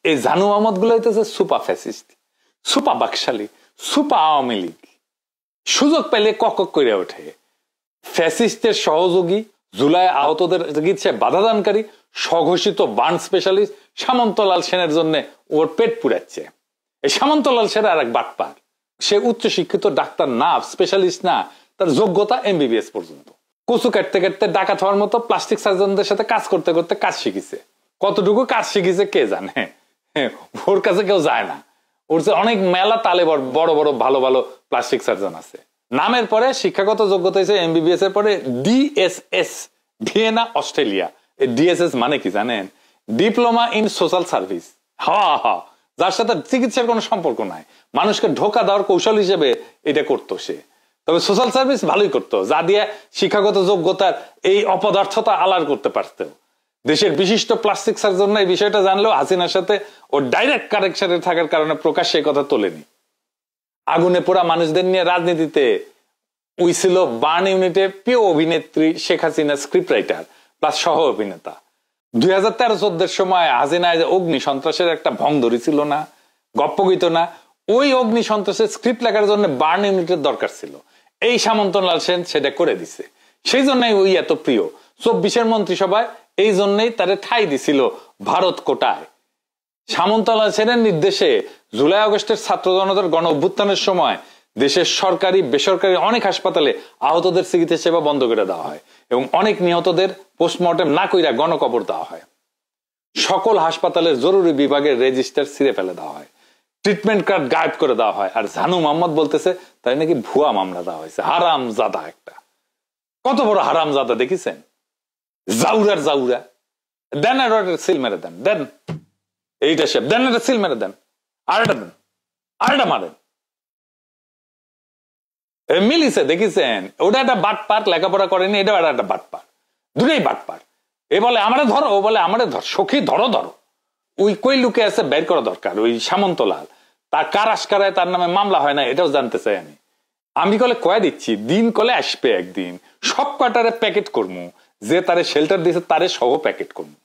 এই জানু আহমদ গুলো হইতেছে সুপা ফ্যাসিস্ট, সুপা বাকশালী, সুপা আওয়ামী লীগ। সুযোগ পেলে কক করে ওঠে। ফ্যাসিস্টের সহযোগী, জুলাই আহতদের চিকিৎসায় বাধাদানকারী, স্বঘোষিত বার্ন স্পেশালিস্ট সামন্তলাল সেনের জন্য ওর পেট পুড়াচ্ছে। এই সামন্তলাল সেন আর এক বাটপার। সে উচ্চ শিক্ষিত ডাক্তার না, স্পেশালিস্ট না, তার যোগ্যতা এমবিবিএস পর্যন্ত। কচু কাটতে কাটতে ডাকাত হওয়ার মতো প্লাস্টিক সার্জনদের সাথে কাজ করতে করতে কাজ শিখিছে। কতটুকু কাজ শিখিছে কে জানে, ওর কাছে কেউ যায় না। ওর অনেক মেলা তালে বড় বড় ভালো ভালো প্লাস্টিক সার্জন আছে। নামের পরে শিক্ষাগত যোগ্যতা হয়েছে এমবিবিএস এর পরে ডিএসএস, ভিয়েনা অস্ট্রেলিয়া। ডিএসএস মানে কি জানেন? Diploma in social service. যার সাথে চিকিৎসার কোনো সম্পর্ক নাই, মানুষকে ধোঁকা দেওয়ার কৌশল হিসেবে এটা করতো সে। তবে সোশ্যাল সার্ভিস ভালোই করতো, যা দিয়ে শিক্ষাগত যোগ্যতার এই অপদার্থতা আলার করতে পারত। দেশের বিশিষ্ট প্লাস্টিক সার্জন এই বিষয়টা জানলেও হাসিনার সাথে ও ডাইরেক্ট কানেকশনে থাকার কারণে প্রকাশ্যে এই কথা তোলেনি। আগুনে পোড়া মানুষদের নিয়ে রাজনীতিতে উই ছিল বার্ন ইউনিটে প্রিয় অভিনেত্রী Sheikh Hasina, script writer plus সহ অভিনেতা। 2013-14 সময় হাসিনায় অগ্নি সন্ত্রাসের একটা ভং ধরেছিল না, গপ্পগীত না, ওই অগ্নি সন্ত্রাসের স্ক্রিপ্ট লেখার জন্য বার্ন ইউনিটের দরকার ছিল। এই সামন্তলাল সেন সেটা করে দিছে। সেই জন্যই ওই এত প্রিয়। 24-এর মন্ত্রিসভায় এই জন্যই তারে ঠাই দিছিল ভারত কোটায়। সামন্তলাল সেনের নির্দেশে জুলাই আগস্টের ছাত্র জনতার গণ অভ্যুত্থানের সময় দেশের সরকারি বেসরকারি অনেক হাসপাতালে আহতদের চিকিৎসা সেবা বন্ধ করে দেওয়া হয় এবং অনেক নিহতদের পোস্টমর্টেম না কইরা গণকবর দেওয়া হয়। সকল হাসপাতালের জরুরি বিভাগের রেজিস্টার ছিঁড়ে ফেলে দেওয়া হয়, ট্রিটমেন্ট কার্ড গায়েব করে দেওয়া হয়। আর জানু মোহাম্মদ বলতেছে তাই নাকি ভুয়া মামলা দেওয়া হয়েছে। হারাম জাদা একটা, কত বড় হারাম জাদা দেখেছেন? জাউরার জাউরা। দেন আর সিল মেরে দেন, দেন এইটা সে দেন, একটা সিল মেরে দেন, আরেকটা দেন, আরেকটা মারেন। মিলিছে দেখেছেন? ওটা একটা বাটপার, লেখাপড়া করেনি, এটা একটা বাটপার, দুটোই বাটপার। এ বলে আমারে ধরো, ও বলে আমারে ধর, সখী ধরো ধরো। ওই কই লুকে আছে বের করা দরকার। ওই সামন্তলাল তার কার আশকারায় তার নামে মামলা হয় না এটাও জানতে চাই আমি। আমি কলে কয়ে দিচ্ছি, দিন কলে আসবে একদিন সব কটারে প্যাকেট করবো, যে তারে শেল্টার দিয়েছে তারে সহ প্যাকেট করবো।